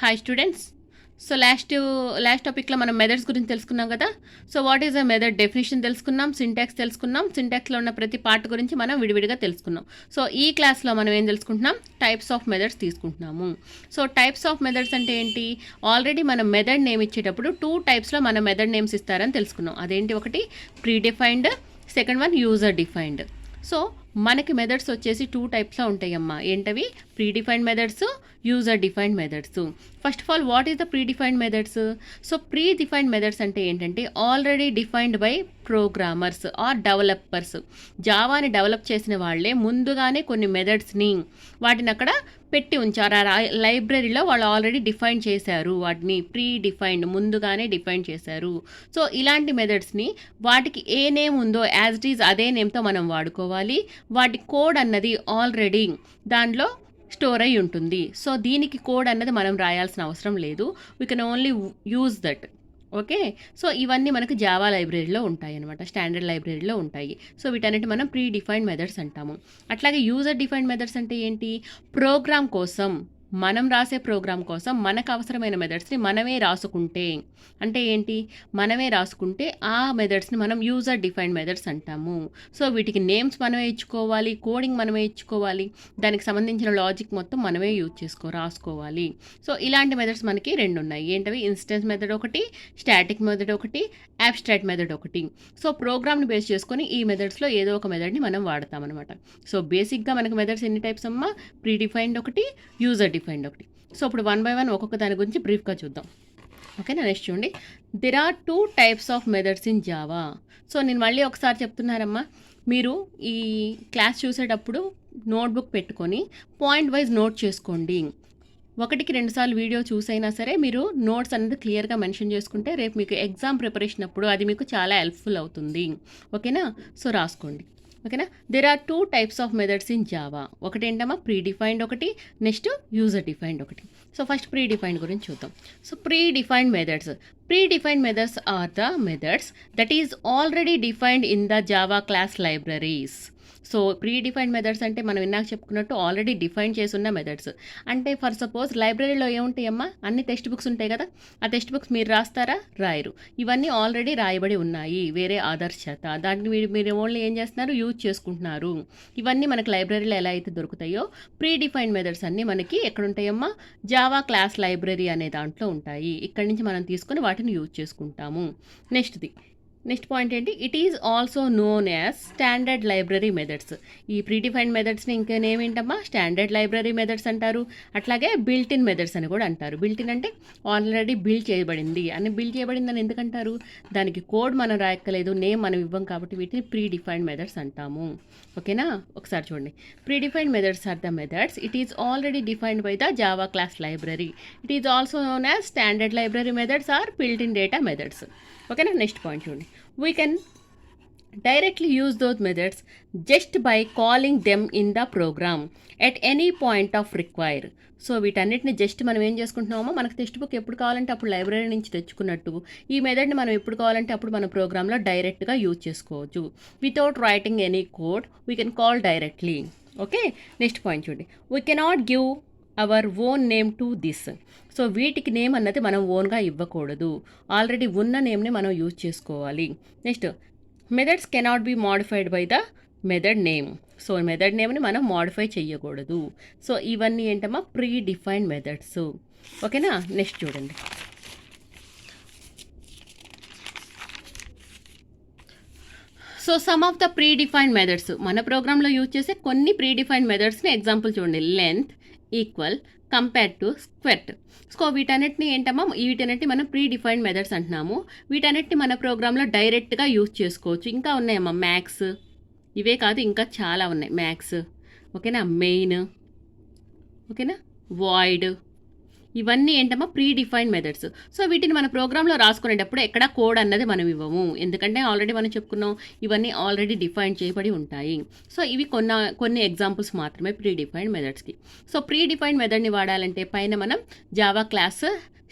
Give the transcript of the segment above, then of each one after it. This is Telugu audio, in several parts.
Hi students. సో లాస్ట్ టాపిక్లో మనం మెథడ్స్ గురించి తెలుసుకున్నాం కదా. So what is a method definition తెలుసుకున్నాం, సింటాక్స్ తెలుసుకున్నాం, సింటాక్స్లో ఉన్న ప్రతి పార్ట్ గురించి మనం విడివిడిగా తెలుసుకున్నాం. సో ఈ క్లాస్లో మనం ఏం తెలుసుకుంటున్నాం, టైప్స్ ఆఫ్ మెథడ్స్ తీసుకుంటున్నాము. సో టైప్స్ ఆఫ్ మెథడ్స్ అంటే ఏంటి, ఆల్రెడీ మనం మెథడ్ నేమ్ ఇచ్చేటప్పుడు 2 టైప్స్లో మనం మెథడ్ నేమ్స్ ఇస్తారని తెలుసుకున్నాం. అదేంటి, ఒకటి predefined, second one user defined. So మనకి మెథడ్స్ వచ్చేసి 2 టైప్స్లో ఉంటాయమ్మా. ఏంటవి, predefined methods, user defined methods. First of all what is the predefined methods? So predefined methods అంటే ఏంటంటే already defined by programmers or developers. జావాని డెవలప్ చేసిన వాళ్ళే ముందుగానే కొన్ని మెథడ్స్ని వాటిని అక్కడ పెట్టి ఉంచారు. ఆ లైబ్రరీలో వాళ్ళు ఆల్రెడీ డిఫైన్ చేశారు, వాటిని ప్రీ డిఫైన్డ్ ముందుగానే డిఫైన్ చేశారు. సో ఇలాంటి మెథడ్స్ని వాటికి ఏ నేమ్ ఉందో యాజ్ ఇట్ ఈజ్ అదే నేమ్తో మనం వాడుకోవాలి. వాటి కోడ్ అన్నది ఆల్రెడీ దాంట్లో స్టోర్ అయి ఉంటుంది. సో దీనికి కోడ్ అన్నది మనం రాయాల్సిన అవసరం లేదు, we can only use that. Okay, so ఇవన్నీ మనకు జావా లైబ్రరీలో ఉంటాయి అనమాట, స్టాండర్డ్ లైబ్రరీలో ఉంటాయి. సో వీటన్నిటి మనం ప్రీ డిఫైన్డ్ మెథడ్స్ అంటాము. అట్లాగే యూజర్ డిఫైన్డ్ మెథడ్స్ అంటే ఏంటి, ప్రోగ్రామ్ కోసం, మనం రాసే ప్రోగ్రామ్ కోసం మనకు అవసరమైన మెథడ్స్ని మనమే రాసుకుంటే, అంటే ఏంటి, మనమే రాసుకుంటే ఆ మెథడ్స్ని మనం యూజర్ డిఫైన్డ్ మెథడ్స్ అంటాము. సో వీటికి నేమ్స్ మనమే ఇచ్చుకోవాలి, కోడింగ్ మనమే ఇచ్చుకోవాలి, దానికి సంబంధించిన లాజిక్ మొత్తం మనమే రాసుకోవాలి. సో ఇలాంటి మెథడ్స్ మనకి 2 ఉన్నాయి. ఏంటవి, ఇన్స్టెన్స్ మెథడ్ ఒకటి, స్టాటిక్ మెథడ్ ఒకటి, అబ్స్ట్రాక్ట్ మెథడ్ ఒకటి. సో ప్రోగ్రామ్ని బేస్ చేసుకొని ఈ మెథడ్స్లో ఏదో ఒక మెథడ్ని మనం వాడతాం అనమాట. సో బేసిక్గా మనకి మెథడ్స్ ఎన్ని టైప్స్ అమ్మా, ప్రీ డిఫైన్డ్ ఒకటి, యూజర్ డిఫైన్డ్ ఒకటి. సో ఇప్పుడు 1 by 1 ఒక్కొక్క దాని గురించి బ్రీఫ్గా చూద్దాం. ఓకేనా, నెక్స్ట్ చూడండి. There are 2 types of methods in Java. So నేను మళ్ళీ ఒకసారి చెప్తున్నారమ్మా, మీరు ఈ క్లాస్ చూసేటప్పుడు నోట్బుక్ పెట్టుకొని పాయింట్ వైజ్ నోట్ చేసుకోండి. 1కి 2 సార్లు వీడియో చూసైనా సరే మీరు నోట్స్ అనేది క్లియర్గా మెన్షన్ చేసుకుంటే రేపు మీకు ఎగ్జామ్ ప్రిపరేషన్ అప్పుడు అది మీకు చాలా హెల్ప్ఫుల్ అవుతుంది. ఓకేనా, సో రాసుకోండి. ఓకేనా, there are 2 types of methods in Java. ఒకటి ఏంటమ్మా, ప్రీ డిఫైన్డ్ ఒకటి, నెక్స్ట్ యూజర్ డిఫైన్డ్ ఒకటి. సో ఫస్ట్ ప్రీ డిఫైన్డ్ గురించి చూద్దాం. So predefined methods are the methods that is already defined in the Java class libraries. So predefined methods అంటే మనం ఇందాక చెప్పుకున్నట్టు ఆల్రెడీ డిఫైన్ చేసి ఉన్న మెథడ్స్. అంటే ఫర్ సపోజ్ లైబ్రరీలో ఏముంటాయమ్మా, అన్ని టెక్స్ట్ బుక్స్ ఉంటాయి కదా, ఆ టెక్స్ట్ బుక్స్ మీరు రాస్తారా, రాయరు. ఇవన్నీ ఆల్రెడీ రాయబడి ఉన్నాయి వేరే ఆధార్ చేత, దాన్ని మీరు ఓన్లీ ఏం చేస్తున్నారు, యూజ్ చేసుకుంటున్నారు. ఇవన్నీ మనకి లైబ్రరీలో ఎలా అయితే దొరుకుతాయో ప్రీ డిఫైన్డ్ మెథడ్స్ అన్నీ మనకి ఎక్కడుంటాయమ్మా, జావా క్లాస్ లైబ్రరీ అనే దాంట్లో ఉంటాయి. ఇక్కడి నుంచి మనం తీసుకొని వాటిని యూజ్ చేసుకుంటాము. నెక్స్ట్ పాయింట్ ఏంటి, it is also known as standard library methods. ఈ ప్రీడిఫైన్డ్ మెథడ్స్ని ఇంకేనేమిటమ్మా, స్టాండర్డ్ లైబ్రరీ మెథడ్స్ అంటారు. అట్లాగే బిల్ట్ ఇన్ మెథడ్స్ అని కూడా అంటారు. బిల్ట్ ఇన్ అంటే ఆల్రెడీ బిల్డ్ చేయబడింది అని ఎందుకంటారు, దానికి కోడ్ మనం రాయక్కలేదు, నేమ్ మనం ఇవ్వం కాబట్టి వీటిని ప్రీడిఫైన్డ్ మెథడ్స్ అంటాము. ఓకేనా, ఒకసారి చూడండి. Predefined methods are the methods it is already defined by the Java class library. It is also known as standard library methods are built in data methods. ఓకేనా, నెక్స్ట్ పాయింట్ చూడండి. We can directly use those methods just by calling them in the program at any point of require. So వీటన్నిటిని జస్ట్ మనం ఏం చేసుకుంటున్నామో, మనకు టెక్స్ట్ బుక్ ఎప్పుడు కావాలంటే అప్పుడు లైబ్రరీ నుంచి తెచ్చుకున్నట్టు ఈ మెథడ్ని మనం ఎప్పుడు కావాలంటే అప్పుడు మన ప్రోగ్రాంలో డైరెక్ట్గా యూజ్ చేసుకోవచ్చు. Without writing any code we can call directly. Okay, next point చూడండి. We cannot give our own name to this. So వీటికి నేమ్ అన్నది మనం ఓన్గా ఇవ్వకూడదు, ఆల్రెడీ ఉన్న నేమ్ని మనం యూజ్ చేసుకోవాలి. Next, methods cannot be modified by the method name. So method నేమ్ని మనం మోడిఫై చేయకూడదు. సో ఇవన్నీ ఏంటమ్మా, ప్రీ డిఫైన్డ్ మెథడ్స్. ఓకేనా, నెక్స్ట్ చూడండి. So some of the predefined methods, మన ప్రోగ్రాంలో యూజ్ చేసే కొన్ని ప్రీ డిఫైన్డ్ మెథడ్స్ని ఎగ్జాంపుల్ చూడండి. లెంత్, ఈక్వల్, కంపేర్ టు, స్క్వెట్. సో వీటన్నిటిని మనం ప్రీ డిఫైన్డ్ మెథడ్స్ అంటున్నాము. వీటన్నిటిని మన ప్రోగ్రాంలో డైరెక్ట్గా యూజ్ చేసుకోవచ్చు. ఇంకా ఉన్నాయమ్మా, మ్యాక్స్, ఇవే కాదు ఇంకా చాలా ఉన్నాయి. మ్యాక్స్, ఓకేనా, మెయిన్, ఓకేనా, వాయిడ్, ఇవన్నీ ఏంటమ్మా, ప్రీ డిఫైన్డ్ మెథడ్స్. సో వీటిని మన ప్రోగ్రాంలో రాసుకునేటప్పుడు ఎక్కడ కోడ్ అన్నది మనం ఇవ్వము, ఎందుకంటే ఆల్రెడీ మనం చెప్పుకున్నాం ఇవన్నీ ఆల్రెడీ డిఫైన్ చేయబడి ఉంటాయి. సో ఇవి కొన్ని ఎగ్జాంపుల్స్ మాత్రమే ప్రీ డిఫైన్డ్ మెథడ్స్కి. సో ప్రీ డిఫైన్డ్ మెథడ్ని వాడాలంటే పైన మనం జావా క్లాస్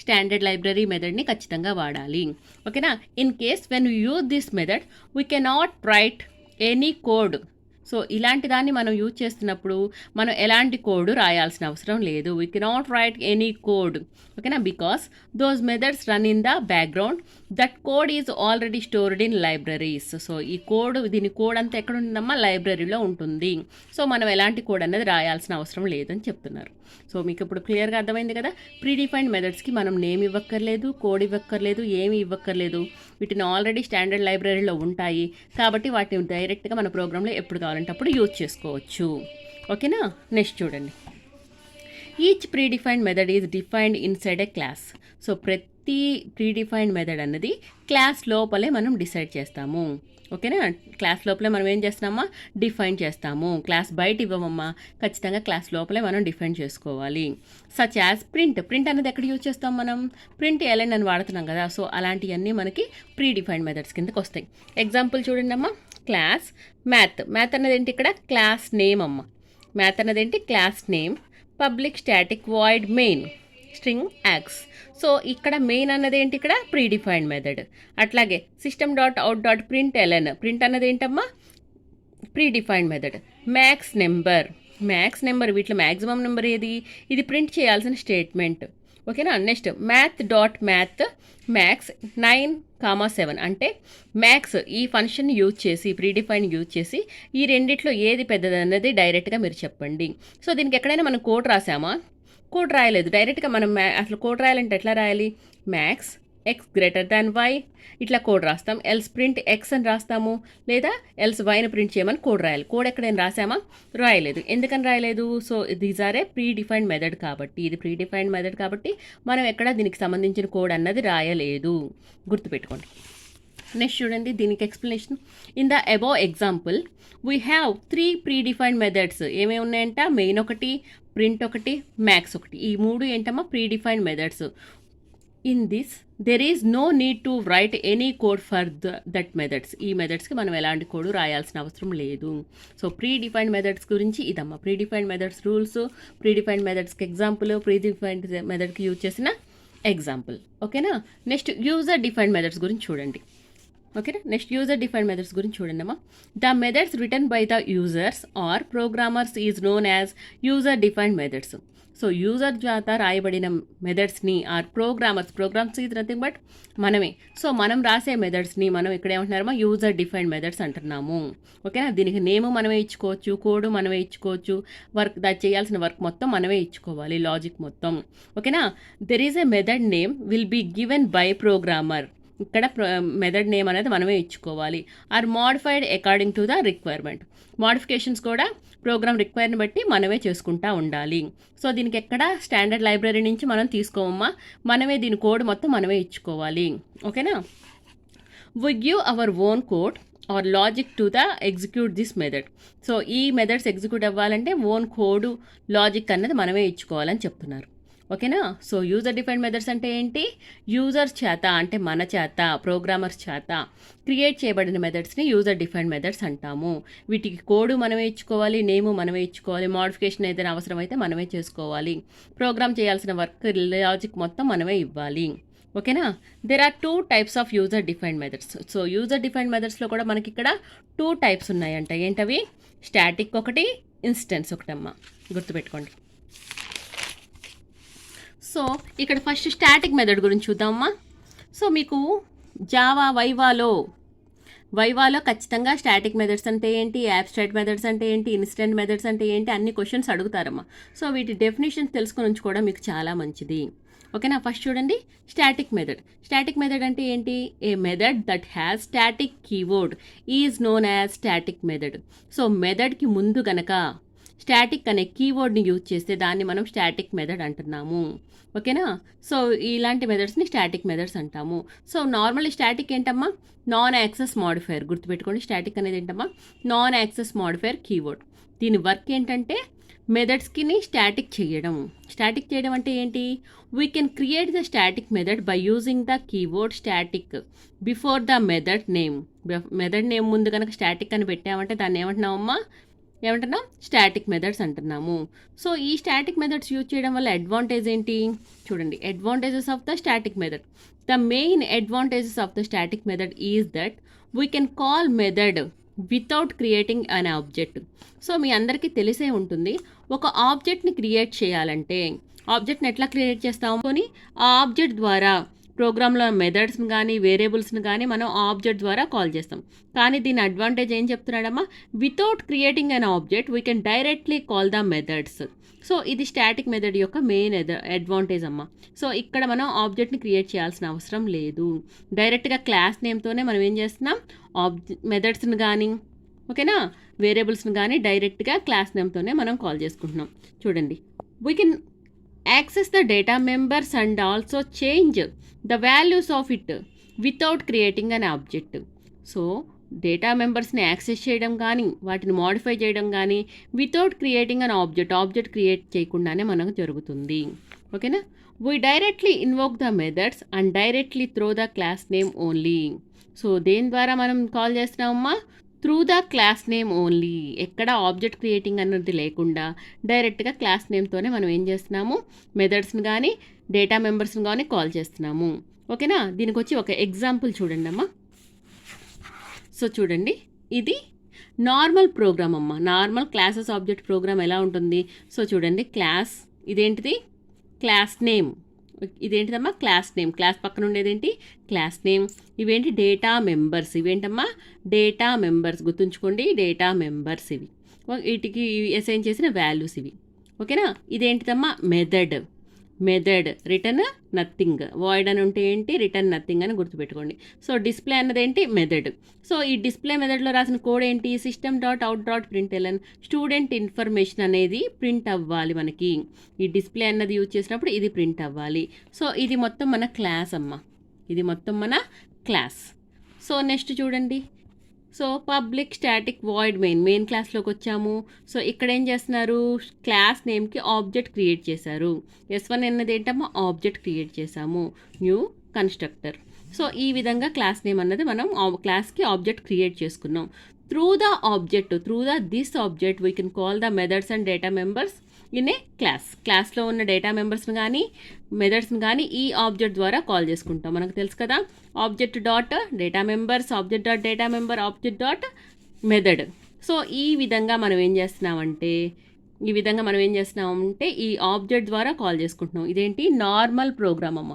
స్టాండర్డ్ లైబ్రరీ మెథడ్ని ఖచ్చితంగా వాడాలి. ఓకేనా, in case when you use this method we cannot write any code. So ఇలాంటి దాన్ని మనం యూజ్ చేస్తున్నప్పుడు మనం ఎలాంటి కోడ్ రాయాల్సిన అవసరం లేదు. We cannot write any code, ఓకేనా, because those methods run in the background, that code is already stored in libraries. So ఈ కోడ్, దీని కోడ్ అంతా ఎక్కడ ఉంటుందమ్మా, లైబ్రరీలో ఉంటుంది. సో మనం ఎలాంటి కోడ్ అనేది రాయాల్సిన అవసరం లేదని చెప్తున్నారు. సో మీకు ఇప్పుడు క్లియర్గా అర్థమైంది కదా. ప్రీడిఫైన్డ్ మెథడ్స్కి మనం నేమ్ ఇవ్వక్కర్లేదు, కోడ్ ఇవ్వక్కర్లేదు, ఏమి ఇవ్వక్కర్లేదు. వీటిని ఆల్రెడీ స్టాండర్డ్ లైబ్రరీలో ఉంటాయి కాబట్టి వాటిని డైరెక్ట్గా మన ప్రోగ్రాంలో ఎప్పుడు కావాలంటే అప్పుడు యూజ్ చేసుకోవచ్చు. ఓకేనా. నెక్స్ట్ చూడండి. Each predefined method is defined inside A class. So ప్రతి ప్రీడిఫైన్డ్ మెథడ్ అన్నది క్లాస్ లోపలే మనం డిసైడ్ చేస్తాము. ఓకేనా. క్లాస్ లోపలే మనం ఏం చేస్తున్నామా, డిఫైన్ చేస్తాము. క్లాస్ బయట ఇవ్వమమ్మా, ఖచ్చితంగా క్లాస్ లోపలే మనం డిఫైన్ చేసుకోవాలి. Such as print. ప్రింట్ అనేది ఎక్కడ యూజ్ చేస్తాం మనం, ప్రింట్ ఎల్ఎన్ అని వాడుతున్నాం కదా. సో అలాంటివన్నీ మనకి ప్రీ డిఫైన్డ్ మెథడ్స్ కిందకి వస్తాయి. ఎగ్జాంపుల్ చూడండి అమ్మా, క్లాస్ మ్యాథ్. మ్యాథ్ అనేది ఏంటి ఇక్కడ, క్లాస్ నేమ్ అమ్మ. మ్యాథ్ అనేది ఏంటి, class name. Public static void main string args. So ఇక్కడ మెయిన్ అన్నది ఏంటి, ఇక్కడ ప్రీడిఫైన్డ్ మెథడ్. అట్లాగే system dot out dot print ln. Print అన్నది ఏంటమ్మా, predefined method. Max number. Max number, వీటిలో మ్యాక్సిమం నెంబర్ ఏది, ఇది ప్రింట్ చేయాల్సిన స్టేట్మెంట్. ఓకేనా. Next math dot math max 9,7 అంటే మ్యాక్స్ ఈ ఫంక్షన్ యూజ్ చేసి, ప్రీడిఫైన్ యూజ్ చేసి ఈ రెండిట్లో ఏది పెద్దదన్నది డైరెక్ట్గా మీరు చెప్పండి. సో దీనికి ఎక్కడైనా మనం కోడ్ రాసామా, కోడ్ రాయలేదు. డైరెక్ట్గా మనం అసలు కోడ్ రాయాలంటే ఎట్లా రాయాలి, max x greater than y ఇట్లా కోడ్ రాస్తాం. ఎల్స్ ప్రింట్ ఎక్స్ అని రాస్తాము, లేదా ఎల్స్ వైని ప్రింట్ చేయమని కోడ్ రాయాలి. కోడ్ ఎక్కడైనా రాసామా, రాయలేదు. ఎందుకని రాయలేదు, so these are a predefined method కాబట్టి, ఇది ప్రీ డిఫైన్డ్ మెథడ్ కాబట్టి మనం ఎక్కడ దీనికి సంబంధించిన కోడ్ అన్నది రాయలేదు, గుర్తుపెట్టుకోండి. నెక్స్ట్ చూడండి, దీనికి explanation. In the above example we have 3 pre defined methods. ఏమేమి ఉన్నాయంట, మెయిన్ ఒకటి, ప్రింట్ ఒకటి, మ్యాక్స్ ఒకటి. ఈ 3 ఏంటమ్మా, predefined methods. In this there is no need to write any code for that methods. ఈ మెథడ్స్కి మనం ఎలాంటి కోడ్ రాయాల్సిన అవసరం లేదు. సో ప్రీ డిఫైన్డ్ మెథడ్స్ గురించి ఇదమ్మా, predefined methods rules, predefined మెథడ్స్కి ఎగ్జాంపుల్, ప్రీ డిఫైన్డ్ మెథడ్కి యూజ్ చేసిన ఎగ్జాంపుల్. ఓకేనా. నెక్స్ట్ యూజర్ డిఫైన్డ్ మెథడ్స్ గురించి చూడండి. ఓకేనా. నెక్స్ట్ యూజర్ డిఫైన్డ్ మెథడ్స్ గురించి చూడండి అమ్మా. The methods return by the users or programmers is known as user defined methods. So user చేత రాయబడిన మెథడ్స్ని or programs is nothing but మనమే. సో మనం రాసే మెథడ్స్ని మనం ఇక్కడ ఏమంటున్నారమ్మా, యూజర్ డిఫైన్డ్ మెథడ్స్ అంటున్నాము. ఓకేనా. దీనికి నేమ్ మనమే ఇచ్చుకోవచ్చు, కోడ్ మనమే ఇచ్చుకోవచ్చు, వర్క్ దాన్ని చేయాల్సిన వర్క్ మొత్తం మనమే ఇచ్చుకోవాలి, లాజిక్ మొత్తం. ఓకేనా. There is a method name will be given by programmer. ఇక్కడ మెథడ్ నేమ్ అనేది మనమే ఇచ్చుకోవాలి. Or modified according to the requirement. Modifications కూడా ప్రోగ్రామ్ రిక్వైర్ని బట్టి మనమే చేసుకుంటూ ఉండాలి. సో దీనికి ఎక్కడ స్టాండర్డ్ లైబ్రరీ నుంచి మనం తీసుకోవమ్మా, మనమే దీని కోడ్ మొత్తం మనమే ఇచ్చుకోవాలి. ఓకేనా. We give our own code or logic to the execute this method. So ఈ మెథడ్స్ ఎగ్జిక్యూట్ అవ్వాలంటే ఓన్ కోడ్, లాజిక్ అన్నది మనమే ఇచ్చుకోవాలని చెప్తున్నారు. ఓకేనా. సో యూజర్ డిఫైన్డ్ మెథడ్స్ అంటే ఏంటి, యూజర్స్ చేత అంటే మన చేత, ప్రోగ్రామర్స్ చేత క్రియేట్ చేయబడిన మెథడ్స్ని యూజర్ డిఫైన్డ్ మెథడ్స్ అంటాము. వీటికి కోడ్ మనమే ఇచ్చుకోవాలి, నేము మనమే ఇచ్చుకోవాలి, మోడిఫికేషన్ ఏదైనా అవసరమైతే మనమే చేసుకోవాలి, ప్రోగ్రామ్ చేయాల్సిన వర్క్, లాజిక్ మొత్తం మనమే ఇవ్వాలి. ఓకేనా. There are 2 types of user defined methods. So user defined మెథడ్స్లో కూడా మనకి ఇక్కడ 2 types ఉన్నాయంట. ఏంటవి, స్టాటిక్ ఒకటి, ఇన్స్టెన్స్ ఒకటమ్మా, గుర్తుపెట్టుకోండి. సో ఇక్కడ ఫస్ట్ స్టాటిక్ మెథడ్ గురించి చూద్దామమ్మా. సో మీకు జావా వైవాలో ఖచ్చితంగా స్టాటిక్ మెథడ్స్ అంటే ఏంటి, యాబ్స్ట్రాక్ట్ మెథడ్స్ అంటే ఏంటి, ఇన్స్టెంట్ మెథడ్స్ అంటే ఏంటి, అన్ని క్వశ్చన్స్ అడుగుతారమ్మా. సో వీటి డెఫినేషన్స్ తెలుసుకొని ఉంచుకోవడం మీకు చాలా మంచిది. ఓకేనా. ఫస్ట్ చూడండి, స్టాటిక్ మెథడ్. స్టాటిక్ మెథడ్ అంటే ఏంటి, a method that has static keyword is known as static method. So మెథడ్కి ముందు గనక స్టాటిక్ అనే కీవర్డ్ని యూజ్ చేస్తే దాన్ని మనం స్టాటిక్ మెథడ్ అంటున్నాము. ఓకేనా. సో ఇలాంటి మెథడ్స్ని స్టాటిక్ మెథడ్స్ అంటాము. సో నార్మల్లీ స్టాటిక్ ఏంటమ్మా, నాన్ యాక్సెస్ మాడిఫైర్. గుర్తుపెట్టుకోండి, స్టాటిక్ అనేది ఏంటమ్మా, నాన్ యాక్సెస్ మాడిఫైర్ కీవర్డ్. దీని వర్క్ ఏంటంటే మెథడ్స్కి స్టాటిక్ చేయడం. స్టాటిక్ చేయడం అంటే ఏంటి, we can create the static method by using the keyword static before the method name. Method name ముందు కనుక స్టాటిక్ అని పెట్టామంటే దాన్ని ఏమంటున్నామమ్మా, ఏమంటున్నాం, స్టాటిక్ మెథడ్స్ అంటున్నాము. సో ఈ స్టాటిక్ మెథడ్స్ యూజ్ చేయడం వల్ల అడ్వాంటేజ్ ఏంటి చూడండి. Advantages of the static method. The main advantages of the static method is that we can call method without creating an object. So మీ అందరికీ తెలిసే ఉంటుంది, ఒక ఆబ్జెక్ట్ని క్రియేట్ చేయాలంటే ఆబ్జెక్ట్ని ఎట్లా క్రియేట్ చేస్తాము అని ఆ ఆబ్జెక్ట్ ద్వారా ప్రోగ్రాంలో మెథడ్స్ని కానీ వేరియబుల్స్ని కానీ మనం ఆబ్జెక్ట్ ద్వారా కాల్ చేస్తాం. కానీ దీని అడ్వాంటేజ్ ఏం చెప్తున్నాడమ్మా, without creating an object we can directly call the methods. So ఇది స్టాటిక్ మెథడ్ యొక్క మెయిన్ అడ్వాంటేజ్ అమ్మ. సో ఇక్కడ మనం ఆబ్జెక్ట్ని క్రియేట్ చేయాల్సిన అవసరం లేదు. డైరెక్ట్గా క్లాస్ నేమ్తోనే మనం ఏం చేస్తున్నాం, మెథడ్స్ని కానీ ఓకేనా వేరియబుల్స్ని కానీ డైరెక్ట్గా క్లాస్ నేమ్తోనే మనం కాల్ చేసుకుంటున్నాం. చూడండి, we can access the data members and also change the values of it without creating an object. So data మెంబర్స్ని యాక్సెస్ చేయడం కానీ వాటిని మోడిఫై చేయడం కానీ without creating an object create చేయకుండానే మనకు జరుగుతుంది. ఓకేనా, we directly invoke the methods and directly through the class name only. So దేని ద్వారా మనం కాల్ చేస్తున్నామమ్మా, through the class name only. ఎక్కడ ఆబ్జెక్ట్ క్రియేటింగ్ అన్నది లేకుండా డైరెక్ట్గా క్లాస్ నేమ్తోనే మనం ఏం చేస్తున్నాము, మెథడ్స్ని కానీ డేటా మెంబర్స్ని కానీ కాల్ చేస్తున్నాము. ఓకేనా, దీనికి వచ్చి ఒక ఎగ్జాంపుల్ చూడండి అమ్మా. సో చూడండి, ఇది నార్మల్ ప్రోగ్రామ్ అమ్మ. నార్మల్ క్లాసెస్ ఆబ్జెక్ట్ ప్రోగ్రామ్ ఎలా ఉంటుంది, సో చూడండి, క్లాస్ ఇదేంటిది, క్లాస్ నేమ్. ఇదేంటిదమ్మా, క్లాస్ నేమ్. క్లాస్ పక్కన ఉండేదేంటి, క్లాస్ నేమ్. ఇవేంటి, డేటా మెంబర్స్. ఇవేంటమ్మా, డేటా మెంబర్స్. గుర్తుంచుకోండి, డేటా మెంబర్స్ ఇవి. వీటికి అసైన్ చేసిన వాల్యూస్ ఇవి. ఓకేనా, ఇదేంటిదమ్మా, మెథడ్ రిటర్న్ నథింగ్. వాయిడ్ అని ఉంటే ఏంటి, రిటర్న్ నథింగ్ అని గుర్తుపెట్టుకోండి. సో డిస్ప్లే అన్నది ఏంటి, మెథడ్. సో ఈ డిస్ప్లే మెథడ్లో రాసిన కోడ్ ఏంటి, system.out.println స్టూడెంట్ ఇన్ఫర్మేషన్ అనేది ప్రింట్ అవ్వాలి మనకి. ఈ డిస్ప్లే అన్నది యూజ్ చేసినప్పుడు ఇది ప్రింట్ అవ్వాలి. సో ఇది మొత్తం మన క్లాస్ అమ్మ, ఇది మొత్తం మన క్లాస్. సో నెక్స్ట్ చూడండి, so public static void main క్లాస్లోకి వచ్చాము. సో ఇక్కడ ఏం చేస్తున్నారు, క్లాస్ నేమ్కి ఆబ్జెక్ట్ క్రియేట్ చేశారు. S1 అన్నది ఏంటమ్మా, ఆబ్జెక్ట్ క్రియేట్ చేశాము, న్యూ కన్స్ట్రక్టర్. సో ఈ విధంగా క్లాస్ నేమ్ అన్నది మనం క్లాస్కి ఆబ్జెక్ట్ క్రియేట్ చేసుకున్నాం. Through this object we can call the methods and data members in a క్లాస్లో ఉన్న డేటా మెంబర్స్ని కానీ మెథడ్స్ని కానీ ఈ ఆబ్జెక్ట్ ద్వారా కాల్ చేసుకుంటాం. మనకు తెలుసు కదా, object dot data members, object dot data member, object dot method. So ఈ విధంగా మనం ఏం చేస్తున్నామంటే ఈ ఆబ్జెక్ట్ ద్వారా కాల్ చేసుకుంటున్నాం. ఇదేంటి, నార్మల్ ప్రోగ్రామ్ అమ్మ.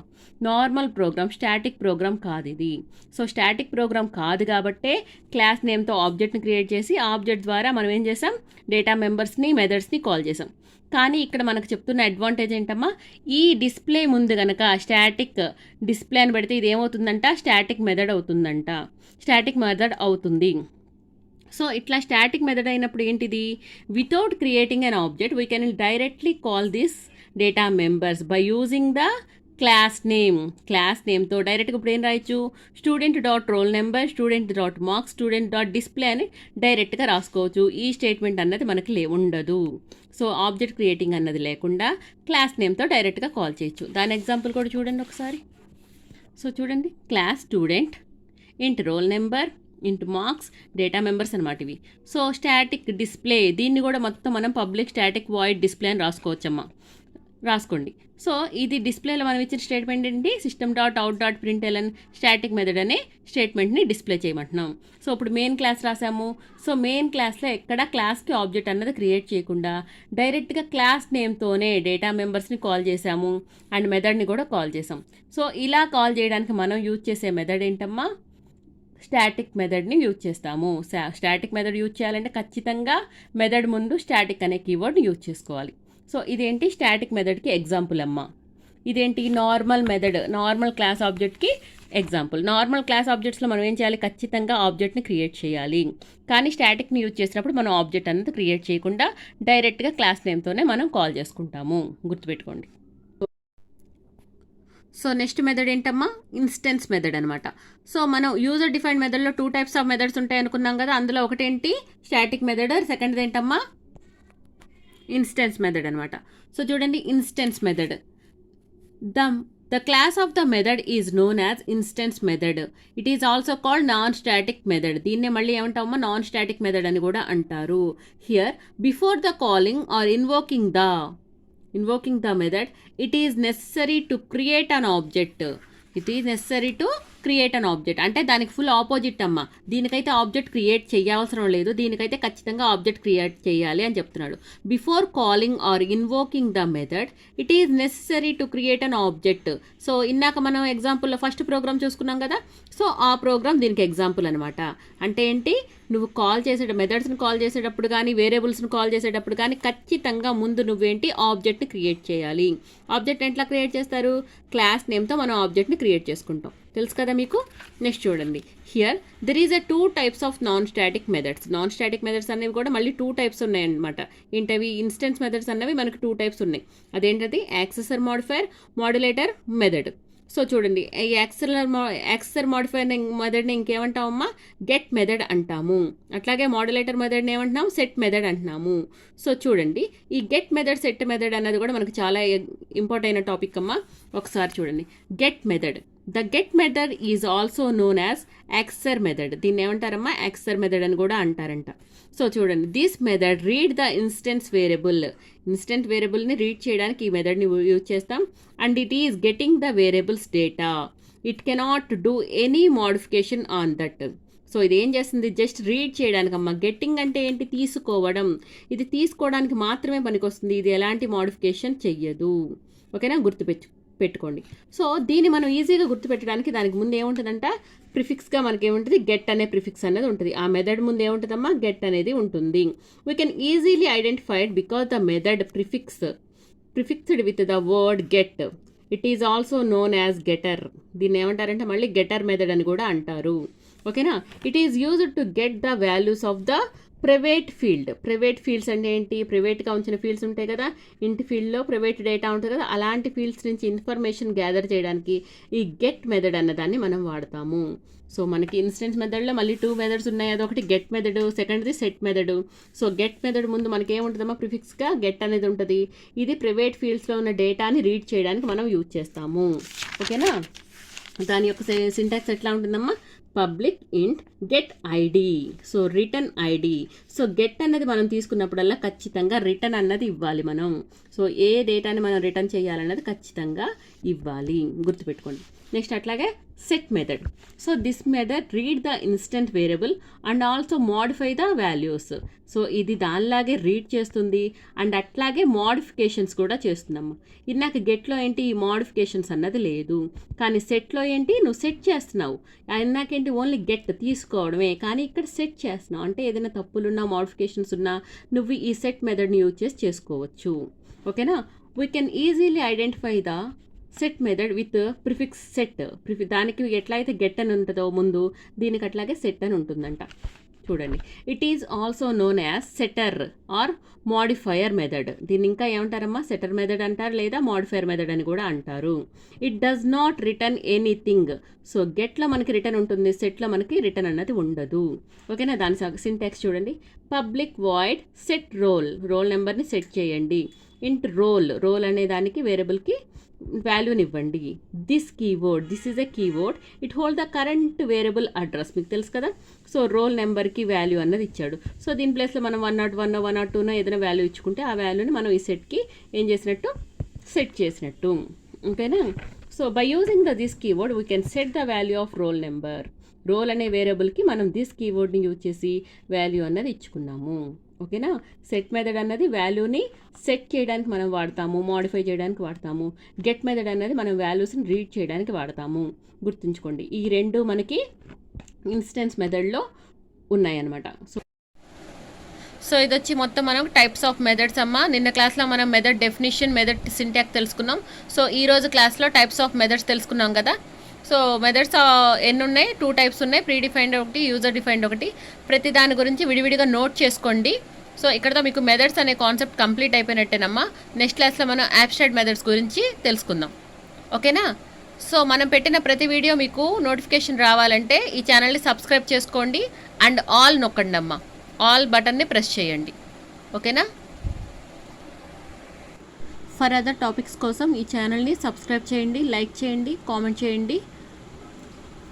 నార్మల్ ప్రోగ్రామ్, స్టాటిక్ ప్రోగ్రామ్ కాదు ఇది. సో స్టాటిక్ ప్రోగ్రామ్ కాదు కాబట్టే క్లాస్ నేమ్తో ఆబ్జెక్ట్ని క్రియేట్ చేసి ఆబ్జెక్ట్ ద్వారా మనం ఏం చేసాం, డేటా మెంబర్స్ని మెథడ్స్ని కాల్ చేసాం. కానీ ఇక్కడ మనకు చెప్తున్న అడ్వాంటేజ్ ఏంటమ్మా, ఈ డిస్ప్లే ముందు కనుక స్టాటిక్ డిస్ప్లే అని పెడితే ఇది ఏమవుతుందంట, స్టాటిక్ మెథడ్ అవుతుంది. సో ఇట్లా స్టాటిక్ మెథడ్ అయినప్పుడు ఏంటిది, without creating an object we can directly call this data members by using the class నేమ్తో డైరెక్ట్గా ఇప్పుడు ఏం రాయొచ్చు, student dot roll number, student dot marks, student dot display అని డైరెక్ట్గా రాసుకోవచ్చు. ఈ స్టేట్మెంట్ అన్నది మనకి ఉండదు. సో ఆబ్జెక్ట్ క్రియేటింగ్ అన్నది లేకుండా క్లాస్ నేమ్తో డైరెక్ట్గా కాల్ చేయొచ్చు. దాని ఎగ్జాంపుల్ కూడా చూడండి ఒకసారి. సో చూడండి, క్లాస్ స్టూడెంట్ ఇంట్ roll number into marks, data members అనమాట ఇవి. సో స్టాటిక్ డిస్ప్లే, దీన్ని కూడా మొత్తం మనం పబ్లిక్ స్టాటిక్ వాయిడ్ డిస్ప్లే అని రాసుకోవచ్చమ్మా, రాసుకోండి. సో ఇది డిస్ప్లేలో మనం ఇచ్చిన స్టేట్మెంట్ ఏంటి, system.out.println స్టాటిక్ మెథడ్ అనే స్టేట్మెంట్ని డిస్ప్లే చేయమంటున్నాం. సో ఇప్పుడు మెయిన్ క్లాస్ రాసాము. సో మెయిన్ క్లాస్లో ఎక్కడ క్లాస్కి ఆబ్జెక్ట్ అన్నది క్రియేట్ చేయకుండా డైరెక్ట్గా క్లాస్ నేమ్తోనే డేటా మెంబర్స్ని కాల్ చేసాము అండ్ మెథడ్ని కూడా కాల్ చేసాం. సో ఇలా కాల్ చేయడానికి మనం యూజ్ చేసే మెథడ్ ఏంటమ్మా, స్టాటిక్ మెథడ్ని యూజ్ చేస్తాము. స్టాటిక్ మెథడ్ యూజ్ చేయాలంటే ఖచ్చితంగా మెథడ్ ముందు స్టాటిక్ అనే కీవర్డ్ని యూజ్ చేసుకోవాలి. సో ఇదేంటి, స్టాటిక్ మెథడ్కి ఎగ్జాంపుల్ అమ్మ. ఇదేంటి, నార్మల్ మెథడ్, నార్మల్ క్లాస్ ఆబ్జెక్ట్కి ఎగ్జాంపుల్. నార్మల్ క్లాస్ ఆబ్జెక్ట్స్లో మనం ఏం చేయాలి, ఖచ్చితంగా ఆబ్జెక్ట్ని క్రియేట్ చేయాలి. కానీ స్టాటిక్ని యూజ్ చేసినప్పుడు మనం ఆబ్జెక్ట్ అనేది క్రియేట్ చేయకుండా డైరెక్ట్గా క్లాస్ నేమ్తోనే మనం కాల్ చేసుకుంటాము, గుర్తుపెట్టుకోండి. సో నెక్స్ట్ మెథడ్ ఏంటమ్మా, ఇన్స్టెన్స్ మెథడ్ అనమాట. సో మనం యూజర్ డిఫైన్డ్ మెథడ్లో 2 టైప్స్ ఆఫ్ మెథడ్స్ ఉంటాయి అనుకున్నాం కదా. అందులో ఒకటేంటి, స్టాటిక్ మెథడ్, సెకండ్ది ఏంటమ్మా, ఇన్స్టెన్స్ మెథడ్ అనమాట. సో చూడండి, instance method, the class of the method is known as instance method. It is also called non static method. దీన్నే మళ్ళీ ఏమంటామమ్మా, నాన్ స్టాటిక్ మెథడ్ అని కూడా అంటారు. Here before the calling or invoking the method, it is necessary to create an object. Create an object అంటే దానికి ఫుల్ ఆపోజిట్ అమ్మ. దీనికైతే ఆబ్జెక్ట్ క్రియేట్ చేయవసరం లేదు, దీనికైతే ఖచ్చితంగా ఆబ్జెక్ట్ క్రియేట్ చేయాలి అని చెప్తున్నాడు. Before calling or invoking the method it is necessary to create an object. So ఇందాక మనం ఎగ్జాంపుల్లో ఫస్ట్ ప్రోగ్రామ్ చూసుకున్నాం కదా, సో ఆ ప్రోగ్రామ్ దీనికి ఎగ్జాంపుల్ అనమాట. అంటే ఏంటి, నువ్వు మెథడ్స్ని కాల్ చేసేటప్పుడు కానీ వేరియబుల్స్ని కాల్ చేసేటప్పుడు కానీ ఖచ్చితంగా ముందు నువ్వేంటి ఆబ్జెక్ట్ని క్రియేట్ చేయాలి. ఆబ్జెక్ట్ ఎట్లా క్రియేట్ చేస్తారు, క్లాస్ నేమ్తో మనం ఆబ్జెక్ట్ని క్రియేట్ చేసుకుంటాం, తెలుసు కదా మీకు. నెక్స్ట్ చూడండి, here there is 2 types of non static methods. Non static methods అనేవి కూడా మళ్ళీ 2 టైప్స్ ఉన్నాయన్నమాట. ఏంటవి, ఇన్స్టెన్స్ మెథడ్స్ అనేవి మనకు 2 టైప్స్ ఉన్నాయి. అదేంటది, యాక్సెసర్ మోడిఫైర్, మాడ్యులేటర్ మెథడ్. సో చూడండి, ఈ యాక్సెసర్ మాడిఫైర్ మెథడ్ని ఇంకేమంటామమ్మా, గెట్ మెథడ్ అంటాము. అట్లాగే మాడ్యులేటర్ మెథడ్ని ఏమంటున్నాము, సెట్ మెథడ్ అంటున్నాము. సో చూడండి, ఈ గెట్ మెథడ్ సెట్ మెథడ్ అన్నది కూడా మనకు చాలా ఇంపార్టెంట్ అయిన టాపిక్ అమ్మా. ఒకసారి చూడండి, get method. The get method is also known as accessor method. దీన్ని ఏమంటారమ్మా, యాక్సెసర్ మెథడ్ అని కూడా అంటారంట. సో చూడండి, this method read the instance వేరియబుల్ని రీడ్ చేయడానికి ఈ మెథడ్ని యూజ్ చేస్తాం. And it is getting the variables data. It cannot do any modification on that. So ఇది ఏం చేస్తుంది, జస్ట్ రీడ్ చేయడానికి అమ్మ. గెట్టింగ్ అంటే ఏంటి, తీసుకోవడం. ఇది తీసుకోవడానికి మాత్రమే పనికొస్తుంది, ఇది ఎలాంటి మోడిఫికేషన్ చెయ్యదు. ఓకేనా, పెట్టుకోండి. సో దీన్ని మనం ఈజీగా గుర్తుపెట్టడానికి దానికి ముందు ఏముంటుందంట, ప్రిఫిక్స్గా మనకి ఏముంటుంది, గెట్ అనే ప్రిఫిక్స్ అనేది ఉంటుంది. ఆ మెథడ్ ముందు ఏముంటుందమ్మా, గెట్ అనేది ఉంటుంది. We can easily identified because the method prefixed with the word get. It is also known as getter. దీన్ని ఏమంటారంటే మళ్ళీ గెటర్ మెథడ్ అని కూడా అంటారు. ఓకేనా, it is used to get the values of the private fields అంటే ఏంటి, ప్రైవేట్గా ఉంచిన ఫీల్డ్స్ ఉంటాయి కదా, ఇంటి ఫీల్డ్లో ప్రైవేట్ డేటా ఉంటుంది కదా, అలాంటి ఫీల్డ్స్ నుంచి ఇన్ఫర్మేషన్ గ్యాదర్ చేయడానికి ఈ గెట్ మెథడ్ అన్నదాన్ని మనం వాడతాము. సో మనకి ఇన్స్టెన్స్ మెథడ్లో మళ్ళీ 2 మెథడ్స్ ఉన్నాయి. అదొకటి గెట్ మెథడ్, సెకండ్ది set method. So get method ముందు మనకి ఏముంటుందమ్మా, ప్రిఫిక్స్గా గెట్ అనేది ఉంటుంది. ఇది ప్రైవేట్ ఫీల్డ్స్లో ఉన్న డేటాని రీడ్ చేయడానికి మనం యూజ్ చేస్తాము. ఓకేనా, దాని యొక్క సింటాక్స్ ఎట్లా ఉంటుందమ్మా, పబ్లిక్ ఇంట్ get ID. So return ID. So get అన్నది మనం తీసుకున్నప్పుడల్లా ఖచ్చితంగా రిటర్న్ అన్నది ఇవ్వాలి మనం. సో ఏ డేటాని మనం రిటర్న్ చేయాలన్నది ఖచ్చితంగా ఇవ్వాలి, గుర్తుపెట్టుకోండి. నెక్స్ట్ అట్లాగే set method. So this method read the instant variable and also modify the values. So ఇది దానిలాగే రీడ్ చేస్తుంది అండ్ అట్లాగే మోడిఫికేషన్స్ కూడా చేస్తుందమ్మా. ఇది నాకు గెట్లో ఏంటి, ఈ మోడిఫికేషన్స్ అన్నది లేదు, కానీ సెట్లో ఏంటి, నువ్వు సెట్ చేస్తున్నావు. నాకేంటి, ఓన్లీ గెట్ తీసుకోవడమే, కానీ ఇక్కడ సెట్ చేస్తున్నావు అంటే ఏదైనా తప్పులున్నా మోడిఫికేషన్స్ ఉన్నా నువ్వు ఈ సెట్ మెథడ్ని యూజ్ చేసి చేసుకోవచ్చు. ఓకేనా, we can easily identify the set method with prefix set. దానికి ఎట్లయితే గెట్ అని ఉంటుందో ముందు, దీనికి అట్లాగే సెట్ అని ఉంటుందంట. చూడండి, it is also known as setter or modifier method. దీన్ని ఇంకా ఏమంటారమ్మా, సెటర్ మెథడ్ అంటారు లేదా మోడిఫైయర్ మెథడ్ అని కూడా అంటారు. It does not return anything. So గెట్లో మనకి రిటర్న్ ఉంటుంది, సెట్లో మనకి రిటర్న్ అన్నది ఉండదు. ఓకేనా, దాని సింటాక్స్ చూడండి, పబ్లిక్ వాయిడ్ సెట్ రోల్ నెంబర్ని సెట్ చేయండి. ఇంట్ రోల్ అనే దానికి వేరియబుల్కి వాల్యూని ఇవ్వండి. This is a keyword, it hold the current variable address. మీకు తెలుసు కదా, సో రోల్ నెంబర్కి వాల్యూ అన్నది ఇచ్చాడు. సో దీని ప్లేస్లో మనం 101 102 ఏదైనా వాల్యూ ఇచ్చుకుంటే ఆ వాల్యూని మనం ఈ సెట్కి ఏం చేసినట్టు, సెట్ చేసినట్టు. ఓకేనా, so by using this keyword we can set the value of roll number. Roll అనే వేరియబుల్కి మనం దిస్ కీవర్డ్ని యూజ్ చేసి వాల్యూ అన్నది ఇచ్చుకున్నాము. ఓకేనా, సెట్ మెథడ్ అన్నది వాల్యూని సెట్ చేయడానికి మనం వాడతాము, మోడిఫై చేయడానికి వాడతాము. గెట్ మెథడ్ అన్నది మనం వాల్యూస్ని రీడ్ చేయడానికి వాడతాము, గుర్తుంచుకోండి. ఈ రెండు మనకి ఇన్స్టెన్స్ మెథడ్లో ఉన్నాయన్నమాట. సో ఇది వచ్చి మొత్తం మనం టైప్స్ ఆఫ్ మెథడ్స్ అమ్మ. నిన్న క్లాస్లో మనం మెథడ్ డెఫినిషన్, మెథడ్ సింటాక్స్ తెలుసుకున్నాం. సో ఈరోజు క్లాస్లో టైప్స్ ఆఫ్ మెథడ్స్ తెలుసుకున్నాం కదా. సో మెథడ్స్ ఎన్ని ఉన్నాయి, 2 టైప్స్ ఉన్నాయి, ప్రీ డిఫైన్డ్ ఒకటి, యూజర్ డిఫైన్డ్ ఒకటి. ప్రతి దాని గురించి విడివిడిగా నోట్ చేసుకోండి. సో ఇక్కడతో మీకు మెథడ్స్ అనే కాన్సెప్ట్ కంప్లీట్ అయిపోయినట్టేనమ్మా. నెక్స్ట్ క్లాస్లో మనం అబ్స్ట్రాక్ట్ మెథడ్స్ గురించి తెలుసుకుందాం. ఓకేనా, సో మనం పెట్టిన ప్రతి వీడియో మీకు నోటిఫికేషన్ రావాలంటే ఈ ఛానల్ని సబ్స్క్రైబ్ చేసుకోండి అండ్ ఆల్ నొక్కండి అమ్మా. ఆల్ బటన్ని ప్రెస్ చేయండి. ఓకేనా, ఫర్ అదర్ టాపిక్స్ కోసం ఈ ఛానల్ని సబ్స్క్రైబ్ చేయండి, లైక్ చేయండి, కామెంట్ చేయండి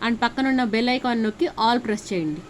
అండ్ పక్కనున్న బెల్ ఐకాన్ నొక్కి ఆల్ ప్రెస్ చేయండి.